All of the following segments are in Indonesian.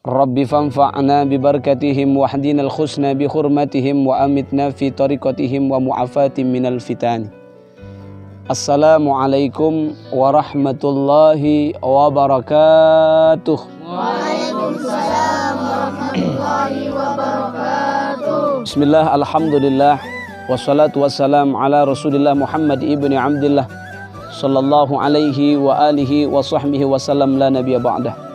Rabbi fanfa'na bibarakatihim wahdinal khusna bi hurmatihim wa amitna fi tariqatihim wa mu'afatim minal fitani. Assalamualaikum warahmatullahi wabarakatuh. Waalaikumsalam warahmatullahi wabarakatuh. Bismillah, alhamdulillah, wassalatu wassalam ala rasulillah Muhammad ibni Abdillah sallallahu alaihi wa alihi wa sahbihi wa sallam, la nabiyya ba'dah.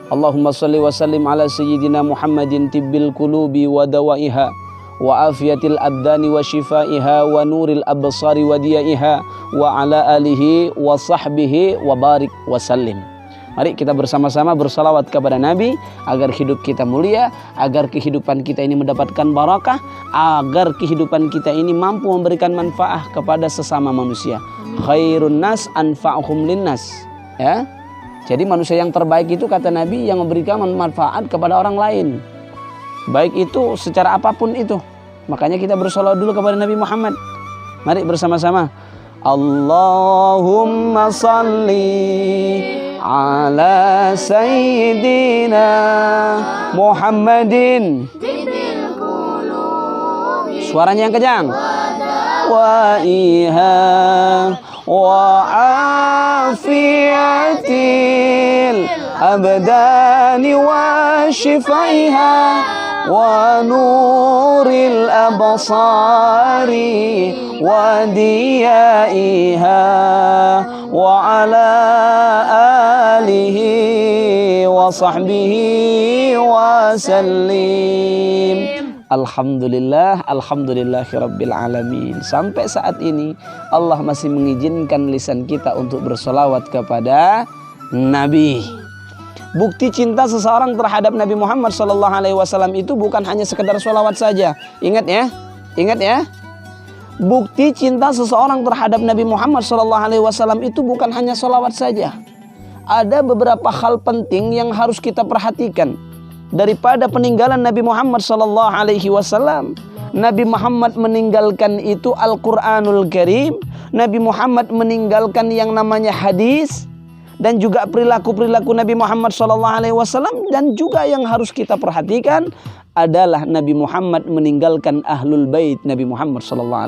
Allahumma salli wa sallim ala sayyidina Muhammadin tibbil qulubi wa dawaiha wa afiyatil abdani wa shifaiha wa nuril absari wa diyaiha wa ala alihi wa sahbihi wa barik wa sallim. Mari kita bersama-sama bersalawat kepada Nabi agar hidup kita mulia, agar kehidupan kita ini mendapatkan barakah, agar kehidupan kita ini mampu memberikan manfaat kepada sesama manusia. Khairun nas anfa'uhum linnas. Ya. Jadi manusia yang terbaik itu kata Nabi yang memberikan manfaat kepada orang lain. Baik itu secara apapun itu. Makanya kita bersolawat dulu kepada Nabi Muhammad. Mari bersama-sama. Allahumma salli ala sayyidina Muhammadin. Suaranya yang kencang. Wa iha wa afiyatil abdani wa shifaiha wa nuril absari wa diyaiha wa ala alihi wa sahbihi wa sallim. Alhamdulillah, alhamdulillahirabbil alamin. Sampai saat ini Allah masih mengizinkan lisan kita untuk bersolawat kepada Nabi. Bukti cinta seseorang terhadap Nabi Muhammad SAW itu bukan hanya sekedar solawat saja. Ingat ya, ingat ya. Bukti cinta seseorang terhadap Nabi Muhammad SAW itu bukan hanya solawat saja. Ada beberapa hal penting yang harus kita perhatikan. Daripada peninggalan Nabi Muhammad SAW, Nabi Muhammad meninggalkan itu Al-Quranul Karim. Nabi Muhammad meninggalkan yang namanya hadis, dan juga perilaku-perilaku Nabi Muhammad SAW. Dan juga yang harus kita perhatikan adalah Nabi Muhammad meninggalkan Ahlul Bait Nabi Muhammad SAW.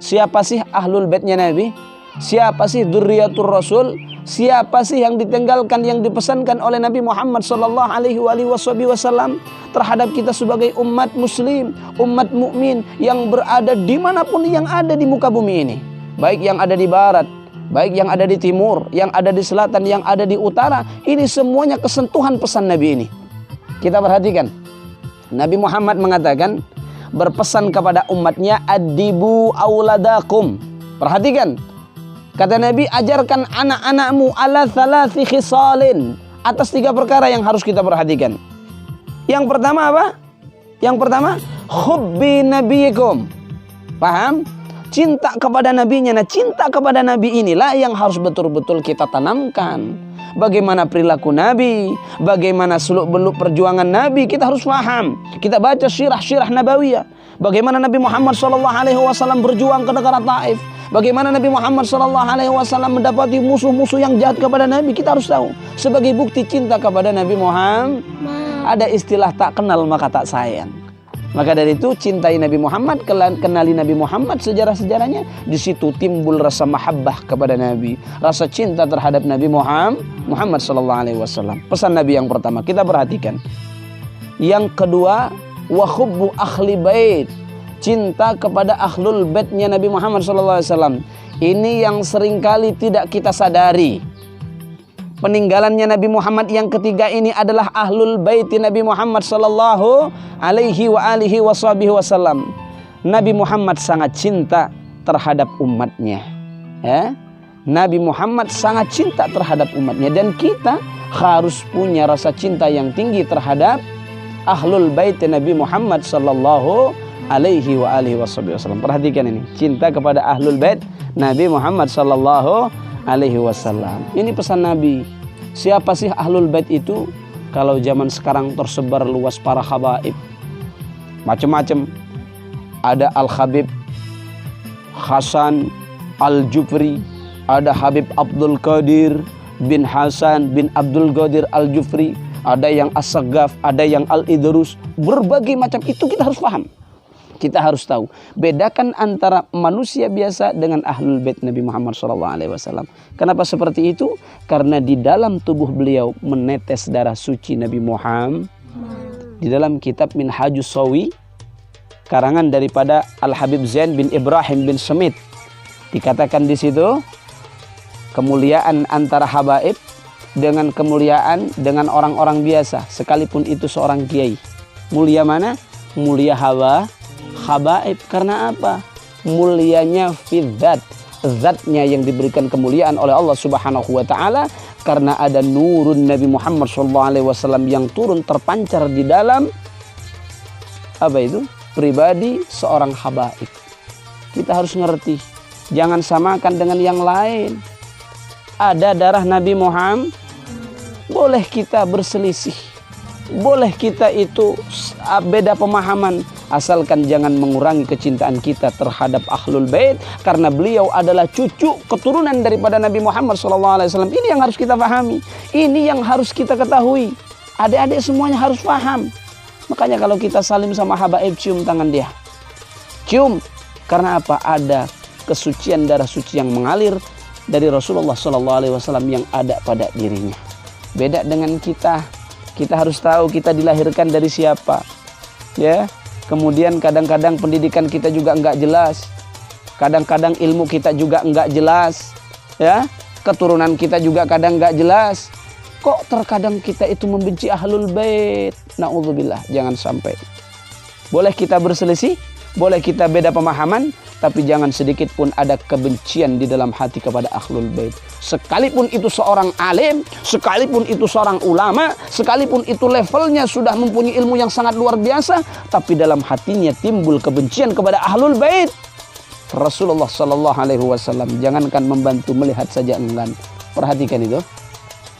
Siapa sih Ahlul Baitnya Nabi? Siapa sih Dzurriyyatur Rasul? Siapa sih yang ditinggalkan, yang dipesankan oleh Nabi Muhammad SAW terhadap kita sebagai umat muslim, umat mukmin yang berada dimanapun yang ada di muka bumi ini, baik yang ada di barat, baik yang ada di timur, yang ada di selatan, yang ada di utara. Ini semuanya kesentuhan pesan Nabi ini. Kita perhatikan, Nabi Muhammad mengatakan, berpesan kepada umatnya, adibu auladakum. Perhatikan, kata Nabi, ajarkan anak-anakmu ala thalathi khisalin, atas 3 perkara yang harus kita perhatikan. Yang pertama apa? Yang pertama, hubbi nabiyikum. Paham? Cinta kepada nabinya. Nah, cinta kepada nabi inilah yang harus betul-betul kita tanamkan. Bagaimana perilaku Nabi, bagaimana seluk-beluk perjuangan Nabi, kita harus paham. Kita baca syirah-syirah nabawiyah. Bagaimana Nabi Muhammad SAW berjuang ke negara Taif. Bagaimana Nabi Muhammad SAW mendapati musuh-musuh yang jahat kepada Nabi. Kita harus tahu. Sebagai bukti cinta kepada Nabi Muhammad, ada istilah tak kenal maka tak sayang. Maka dari itu cintai Nabi Muhammad, kenali Nabi Muhammad, sejarah-sejarahnya. Di situ timbul rasa mahabbah kepada Nabi, rasa cinta terhadap Nabi Muhammad SAW. Pesan Nabi yang pertama kita perhatikan. Yang kedua, wa hubbu ahli bait. Cinta kepada ahlul baitnya Nabi Muhammad SAW. Ini yang seringkali tidak kita sadari. Peninggalannya Nabi Muhammad yang ketiga ini adalah ahlul bait Nabi Muhammad sallallahu alaihi wa alihi wasallam. Nabi Muhammad sangat cinta terhadap umatnya. Ya? Nabi Muhammad sangat cinta terhadap umatnya, dan kita harus punya rasa cinta yang tinggi terhadap ahlul bait Nabi Muhammad sallallahu alaihi wa alihi wasallam. Perhatikan ini, cinta kepada ahlul bait Nabi Muhammad sallallahu alaihi wasallam. Ini pesan Nabi. Siapa sih ahlul bait itu? Kalau zaman sekarang tersebar luas para habaib, macam-macam. Ada Al-Habib Hasan Al-Jufri, ada Habib Abdul Qadir bin Hasan bin Abdul Qadir Al-Jufri, ada yang as-sagaf, ada yang al-idrus, berbagai macam itu kita harus paham. Kita harus tahu, bedakan antara manusia biasa dengan ahlul bait Nabi Muhammad SAW. Kenapa seperti itu? Karena di dalam tubuh beliau menetes darah suci Nabi Muhammad. Di dalam kitab Minhajus Sawi, karangan daripada Al-Habib Zain bin Ibrahim bin Semit, dikatakan di situ kemuliaan antara habaib dengan kemuliaan dengan orang-orang biasa, sekalipun itu seorang kiai. Mulia mana? Mulia habaib. Karena apa? Mulianya fi dzat. Zatnya yang diberikan kemuliaan oleh Allah Subhanahu wa taala, karena ada nurun Nabi Muhammad SAW yang turun terpancar di dalam apa itu? Pribadi seorang habaib. Kita harus ngerti, jangan samakan dengan yang lain. Ada darah Nabi Muhammad, boleh kita berselisih, boleh kita itu beda pemahaman, asalkan jangan mengurangi kecintaan kita terhadap ahlul bait, karena beliau adalah cucu keturunan daripada Nabi Muhammad SAW. Ini yang harus kita pahami, ini yang harus kita ketahui. Adik-adik semuanya harus paham. Makanya kalau kita salim sama habaib, cium tangan dia, cium. Karena apa? Ada kesucian darah suci yang mengalir dari Rasulullah SAW yang ada pada dirinya. Beda dengan kita. Kita harus tahu kita dilahirkan dari siapa, ya. Kemudian kadang-kadang pendidikan kita juga enggak jelas, kadang-kadang ilmu kita juga enggak jelas, ya. Keturunan kita juga kadang enggak jelas. Kok terkadang kita itu membenci ahlul bait? Na'udzubillah, jangan sampai. Boleh kita berselisih, boleh kita beda pemahaman, tapi jangan sedikit pun ada kebencian di dalam hati kepada ahlul bait. Sekalipun itu seorang alim, sekalipun itu seorang ulama, sekalipun itu levelnya sudah mempunyai ilmu yang sangat luar biasa, tapi dalam hatinya timbul kebencian kepada ahlul bait, Rasulullah SAW jangankan membantu, melihat saja enggan. Perhatikan itu,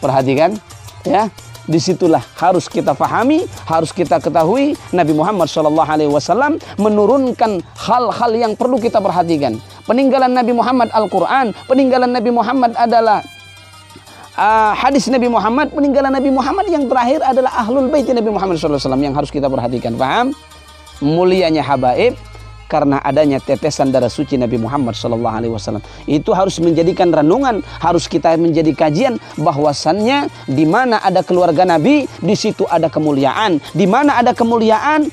perhatikan, ya. Disitulah harus kita pahami, harus kita ketahui, Nabi Muhammad SAW menurunkan hal-hal yang perlu kita perhatikan. Peninggalan Nabi Muhammad Al-Quran, peninggalan Nabi Muhammad adalah hadis Nabi Muhammad, peninggalan Nabi Muhammad yang terakhir adalah ahlul bait Nabi Muhammad SAW yang harus kita perhatikan. Paham? Mulianya habaib karena adanya tetesan darah suci Nabi Muhammad SAW. Itu harus menjadikan renungan, harus kita menjadi kajian, bahwasannya di mana ada keluarga Nabi, di situ ada kemuliaan. Di mana ada kemuliaan,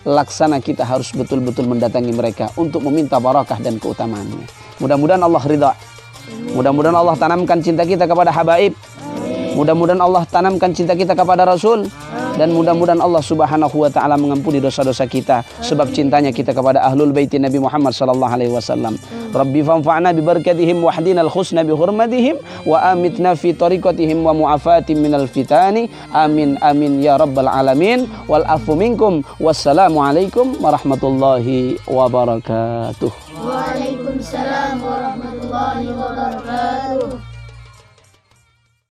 laksana kita harus betul-betul mendatangi mereka untuk meminta barakah dan keutamaannya. Mudah-mudahan Allah ridha. Mudah-mudahan Allah tanamkan cinta kita kepada habaib. Mudah-mudahan Allah tanamkan cinta kita kepada Rasul. Dan mudah-mudahan Allah Subhanahu wa taala mengampuni dosa-dosa kita sebab cintanya kita kepada ahlul bait Nabi Muhammad sallallahu alaihi wasallam. Rabbi fanfa'na bi barakatihim wahdina al-husna bi hurmatihim wa amitna fi tariqatihim wa mu'afatim minal fitani. Amin amin ya rabbal alamin. Wal afu minkum. Wassalamu alaikum warahmatullahi wabarakatuh. Waalaikumsalam warahmatullahi wabarakatuh.